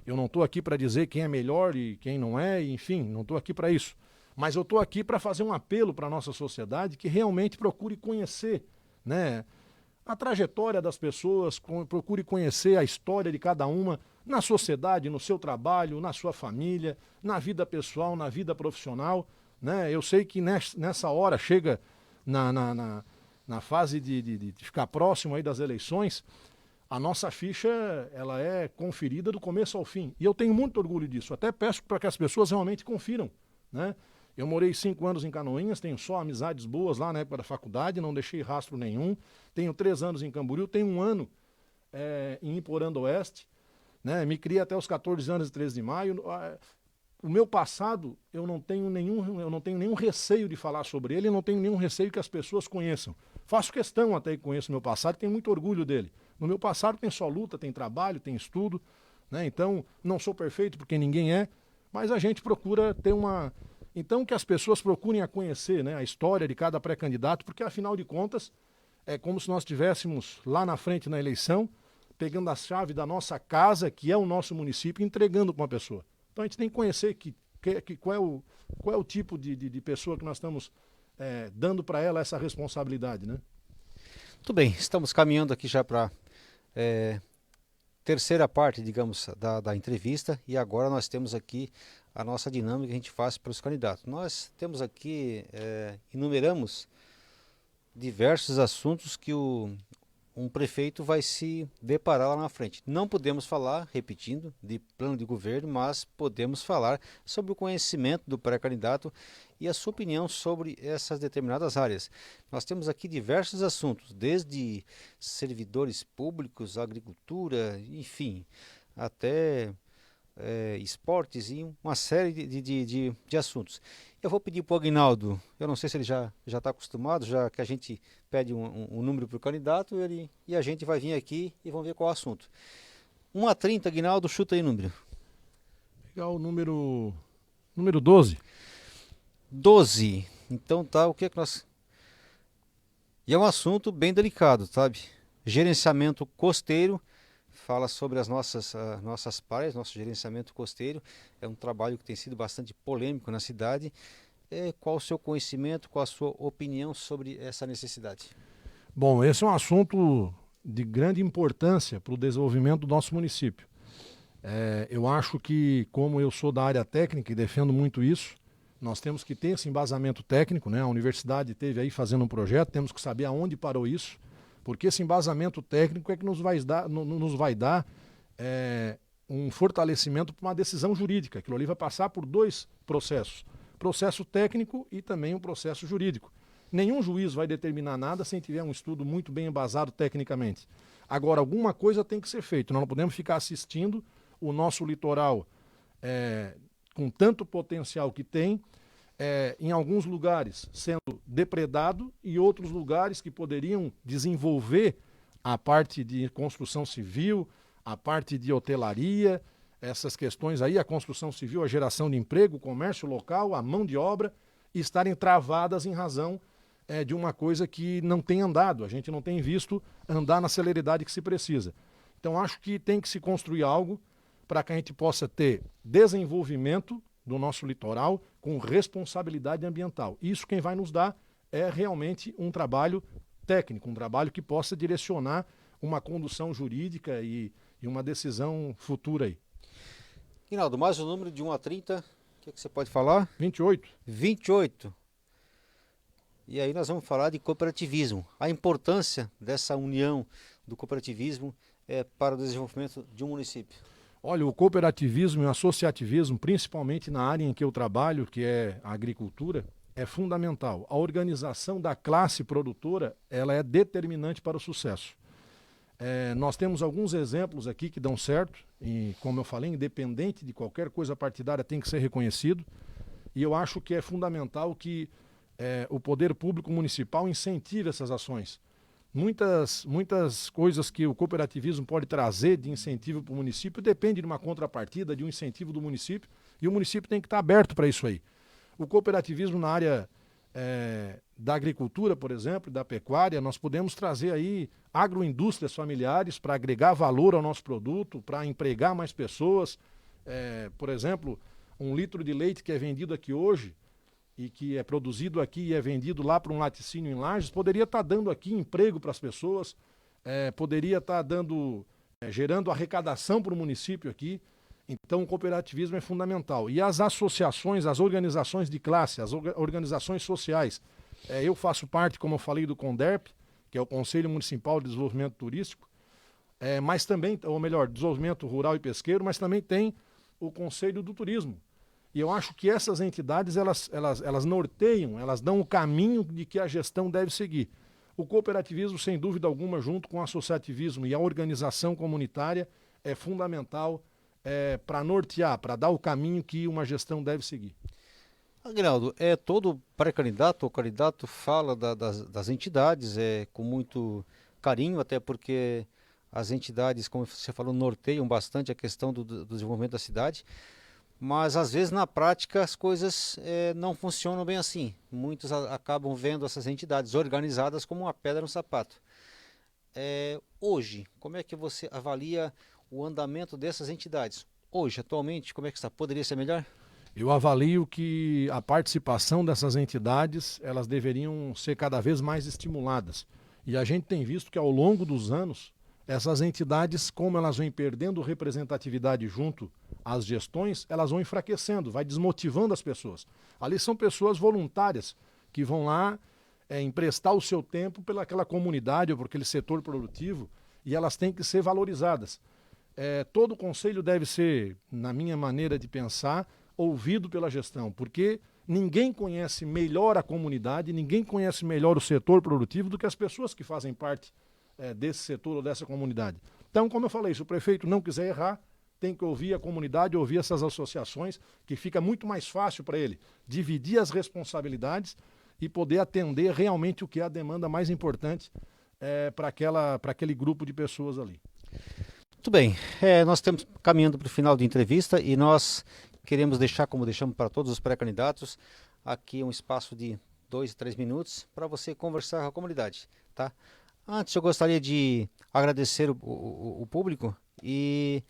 eu não estou aqui para dizer quem é melhor e quem não é, enfim, não estou aqui para isso. Mas eu estou aqui para fazer um apelo para a nossa sociedade que realmente procure conhecer, né, a trajetória das pessoas, procure conhecer a história de cada uma na sociedade, no seu trabalho, na sua família, na vida pessoal, na vida profissional. Né? Eu sei que nessa hora chega na fase de ficar próximo aí das eleições, a nossa ficha ela é conferida do começo ao fim. E eu tenho muito orgulho disso. Até peço para que as pessoas realmente confiram. Né? Eu morei 5 anos em Canoinhas, tenho só amizades boas lá na época da faculdade, não deixei rastro nenhum. Tenho 3 anos em Camboriú, tenho 1 ano em Iporã do Oeste. Né? Me criei até os 14 anos de 13 de maio. O meu passado, eu não tenho nenhum receio de falar sobre ele, eu não tenho nenhum receio que as pessoas conheçam. Faço questão até que conheçam o meu passado e tenho muito orgulho dele. No meu passado tem só luta, tem trabalho, tem estudo, né? Então não sou perfeito porque ninguém é, mas a gente procura ter uma... Então que as pessoas procurem a conhecer, né, a história de cada pré-candidato, porque afinal de contas é como se nós estivéssemos lá na frente na eleição, pegando a chave da nossa casa, que é o nosso município, e entregando para uma pessoa. Então a gente tem que conhecer qual é o tipo de pessoa que nós estamos dando para ela essa responsabilidade, né? Muito bem, estamos caminhando aqui já para terceira parte, digamos, da entrevista, e agora nós temos aqui a nossa dinâmica que a gente faz para os candidatos. Nós temos aqui, enumeramos diversos assuntos que um prefeito vai se deparar lá na frente. Não podemos falar, repetindo, de plano de governo, mas podemos falar sobre o conhecimento do pré-candidato e a sua opinião sobre essas determinadas áreas. Nós temos aqui diversos assuntos, desde servidores públicos, agricultura, enfim, até esportes e uma série de assuntos. Eu vou pedir para o Aguinaldo, eu não sei se ele já está acostumado, já que a gente pede um número para o candidato, e a gente vai vir aqui e vamos ver qual é o assunto. 1 a 30, Aguinaldo, chuta aí o número. Pegar o número 12. 12. Então tá, o que é que nós... E é um assunto bem delicado, sabe? Gerenciamento costeiro, fala sobre as nossas praias, nosso gerenciamento costeiro. É um trabalho que tem sido bastante polêmico na cidade. Qual o seu conhecimento, qual a sua opinião sobre essa necessidade? Bom, esse é um assunto de grande importância para o desenvolvimento do nosso município. Eu acho que, como eu sou da área técnica e defendo muito isso, nós temos que ter esse embasamento técnico, né? A universidade esteve aí fazendo um projeto, temos que saber aonde parou isso, porque esse embasamento técnico é que nos vai dar um fortalecimento para uma decisão jurídica. Aquilo ali vai passar por dois processos. Processo técnico e também um processo jurídico. Nenhum juiz vai determinar nada sem tiver um estudo muito bem embasado tecnicamente. Agora, alguma coisa tem que ser feita. Nós não podemos ficar assistindo o nosso litoral com tanto potencial que tem, em alguns lugares sendo depredado e outros lugares que poderiam desenvolver a parte de construção civil, a parte de hotelaria, essas questões aí, a construção civil, a geração de emprego, o comércio local, a mão de obra, estarem travadas em razão de uma coisa que não tem andado, a gente não tem visto andar na celeridade que se precisa. Então acho que tem que se construir algo para que a gente possa ter desenvolvimento do nosso litoral com responsabilidade ambiental. Isso quem vai nos dar é realmente um trabalho técnico, um trabalho que possa direcionar uma condução jurídica e uma decisão futura aí. Aguinaldo, mais um número de 1 a 30, o que você pode falar? 28. 28. E aí nós vamos falar de cooperativismo, a importância dessa união do cooperativismo para o desenvolvimento de um município. Olha, o cooperativismo e o associativismo, principalmente na área em que eu trabalho, que é a agricultura, é fundamental. A organização da classe produtora, ela é determinante para o sucesso. Nós temos alguns exemplos aqui que dão certo, e como eu falei, independente de qualquer coisa partidária, tem que ser reconhecido, e eu acho que é fundamental que o poder público municipal incentive essas ações. Muitas coisas que o cooperativismo pode trazer de incentivo para o município depende de uma contrapartida, de um incentivo do município, e o município tem que estar aberto para isso aí. O cooperativismo na área da agricultura, por exemplo, da pecuária, nós podemos trazer aí agroindústrias familiares para agregar valor ao nosso produto, para empregar mais pessoas. Por exemplo, 1 litro de leite que é vendido aqui hoje e que é produzido aqui e é vendido lá para um laticínio em Lages, poderia estar dando aqui emprego para as pessoas, poderia estar gerando arrecadação para o município aqui. Então, o cooperativismo é fundamental. E as associações, as organizações de classe, as organizações sociais. Eu faço parte, como eu falei, do CONDERP, que é o Conselho Municipal de Desenvolvimento Turístico, mas também, ou melhor, Desenvolvimento Rural e Pesqueiro, mas também tem o Conselho do Turismo. E eu acho que essas entidades, elas norteiam, elas dão o caminho de que a gestão deve seguir. O cooperativismo, sem dúvida alguma, junto com o associativismo e a organização comunitária, é fundamental para nortear, para dar o caminho que uma gestão deve seguir. Aguinaldo, todo pré-candidato ou candidato fala das entidades com muito carinho, até porque as entidades, como você falou, norteiam bastante a questão do desenvolvimento da cidade, mas às vezes na prática as coisas não funcionam bem assim. Muitos acabam vendo essas entidades organizadas como uma pedra no sapato. Hoje, como é que você avalia o andamento dessas entidades? Hoje, atualmente, como é que está? Poderia ser melhor? Eu avalio que a participação dessas entidades, elas deveriam ser cada vez mais estimuladas. E a gente tem visto que ao longo dos anos, essas entidades, como elas vêm perdendo representatividade junto às gestões, elas vão enfraquecendo, vai desmotivando as pessoas. Ali são pessoas voluntárias que vão lá emprestar o seu tempo pelaquela comunidade ou por aquele setor produtivo, e elas têm que ser valorizadas. Todo conselho deve ser, na minha maneira de pensar, ouvido pela gestão, porque ninguém conhece melhor a comunidade, ninguém conhece melhor o setor produtivo do que as pessoas que fazem parte desse setor ou dessa comunidade. Então, como eu falei, se o prefeito não quiser errar, tem que ouvir a comunidade, ouvir essas associações, que fica muito mais fácil para ele dividir as responsabilidades e poder atender realmente o que é a demanda mais importante para aquele grupo de pessoas ali. Muito bem, nós estamos caminhando para o final da entrevista e nós queremos deixar, como deixamos para todos os pré-candidatos, aqui um espaço de 2 a 3 minutos para você conversar com a comunidade, tá? Antes eu gostaria de agradecer o público e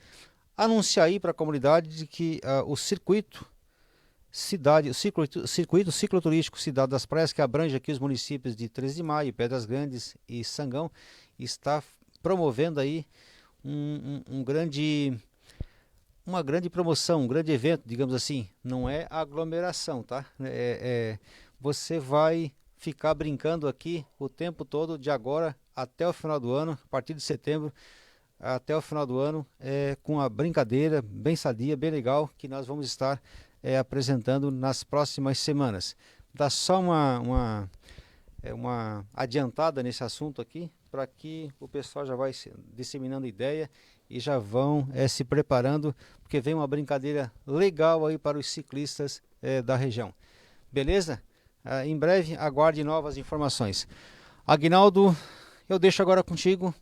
anunciar aí para a comunidade de que o circuito cicloturístico Cidade das Praias, que abrange aqui os municípios de 13 de Maio, Pedras Grandes e Sangão, está promovendo aí uma grande promoção, um grande evento, digamos assim. Não é aglomeração, tá? Você vai ficar brincando aqui o tempo todo, de agora até o final do ano, a partir de setembro, até o final do ano, com uma brincadeira bem sadia, bem legal, que nós vamos estar apresentando nas próximas semanas. Dá só uma adiantada nesse assunto aqui, para que o pessoal já vai disseminando ideia e já vão se preparando, porque vem uma brincadeira legal aí para os ciclistas da região. Beleza? Em breve, aguarde novas informações. Aguinaldo, eu deixo agora contigo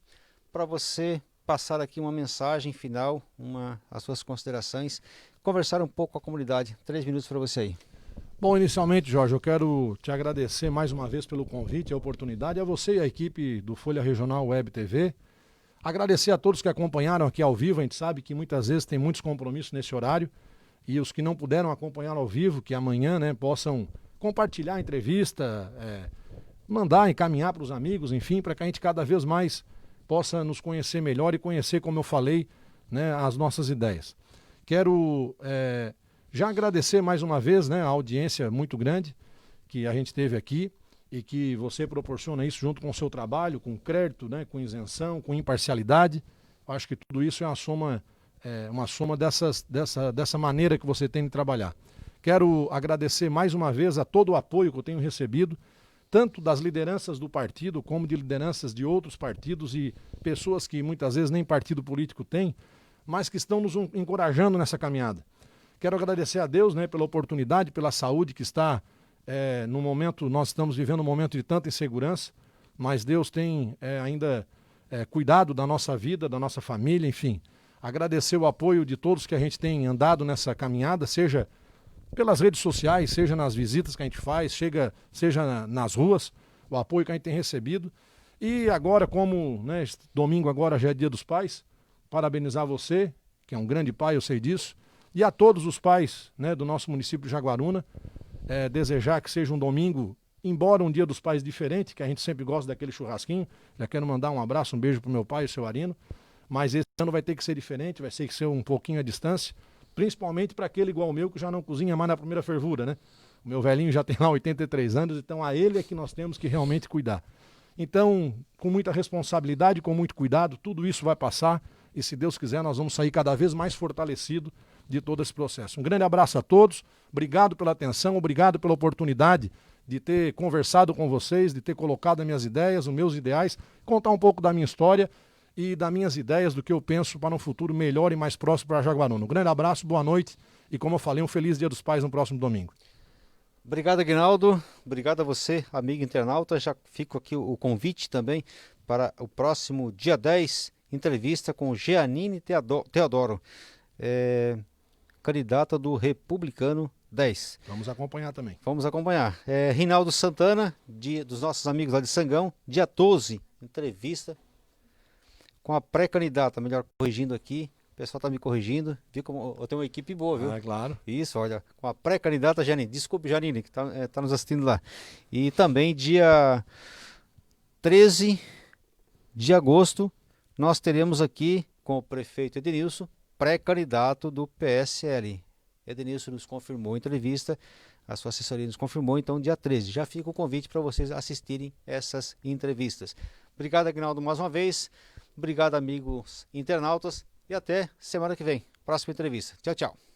para você passar aqui uma mensagem final, as suas considerações, conversar um pouco com a comunidade. 3 minutos para você aí. Bom, inicialmente, Jorge, eu quero te agradecer mais uma vez pelo convite e a oportunidade, a você e a equipe do Folha Regional Web TV. Agradecer a todos que acompanharam aqui ao vivo. A gente sabe que muitas vezes tem muitos compromissos nesse horário, e os que não puderam acompanhar ao vivo, que amanhã, né, possam compartilhar a entrevista, mandar, encaminhar para os amigos, enfim, para que a gente cada vez mais possa nos conhecer melhor e conhecer, como eu falei, né, as nossas ideias. Quero já agradecer mais uma vez, né, a audiência muito grande que a gente teve aqui, e que você proporciona isso junto com o seu trabalho, com crédito, né, com isenção, com imparcialidade. Acho que tudo isso é uma soma dessa maneira que você tem de trabalhar. Quero agradecer mais uma vez a todo o apoio que eu tenho recebido, tanto das lideranças do partido, como de lideranças de outros partidos e pessoas que muitas vezes nem partido político têm, mas que estão nos encorajando nessa caminhada. Quero agradecer a Deus, né, pela oportunidade, pela saúde que está no momento. Nós estamos vivendo um momento de tanta insegurança, mas Deus tem ainda cuidado da nossa vida, da nossa família, enfim. Agradecer o apoio de todos que a gente tem andado nessa caminhada, seja pelas redes sociais, seja nas visitas que a gente faz, seja nas ruas, o apoio que a gente tem recebido. E agora, como, né, domingo agora já é Dia dos Pais, parabenizar você, que é um grande pai, eu sei disso, e a todos os pais, né, do nosso município de Jaguaruna, desejar que seja um domingo, embora um Dia dos Pais diferente, que a gente sempre gosta daquele churrasquinho. Já quero mandar um abraço, um beijo pro meu pai, o seu Arino, mas esse ano vai ter que ser diferente, vai ter que ser um pouquinho à distância, principalmente para aquele igual o meu que já não cozinha mais na primeira fervura, né? O meu velhinho já tem lá 83 anos, então a ele é que nós temos que realmente cuidar. Então, com muita responsabilidade, com muito cuidado, tudo isso vai passar, e se Deus quiser nós vamos sair cada vez mais fortalecido de todo esse processo. Um grande abraço a todos, obrigado pela atenção, obrigado pela oportunidade de ter conversado com vocês, de ter colocado as minhas ideias, os meus ideais, contar um pouco da minha história e das minhas ideias, do que eu penso para um futuro melhor e mais próximo para Jaguaruna. Um grande abraço, boa noite e, como eu falei, um feliz Dia dos Pais no próximo domingo. Obrigado, Aguinaldo. Obrigado a você, amigo internauta. Já fico aqui o convite também para o próximo dia 10, entrevista com Jeanine Teodoro, candidata do Republicano 10. Vamos acompanhar também. Vamos acompanhar. Rinaldo Santana, dos nossos amigos lá de Sangão, dia 12, entrevista com a pré-candidata, melhor corrigindo aqui, o pessoal está me corrigindo, viu como eu tenho uma equipe boa, viu? Ah, claro. Isso, olha, com a pré-candidata Janine, desculpe Janine, que tá nos assistindo lá. E também dia 13 de agosto, nós teremos aqui com o prefeito Edenilson, pré-candidato do PSL. Edenilson nos confirmou a entrevista, a sua assessoria nos confirmou, então dia 13. Já fica o convite para vocês assistirem essas entrevistas. Obrigado, Aguinaldo, mais uma vez. Obrigado, amigos internautas, e até semana que vem. Próxima entrevista. Tchau, tchau.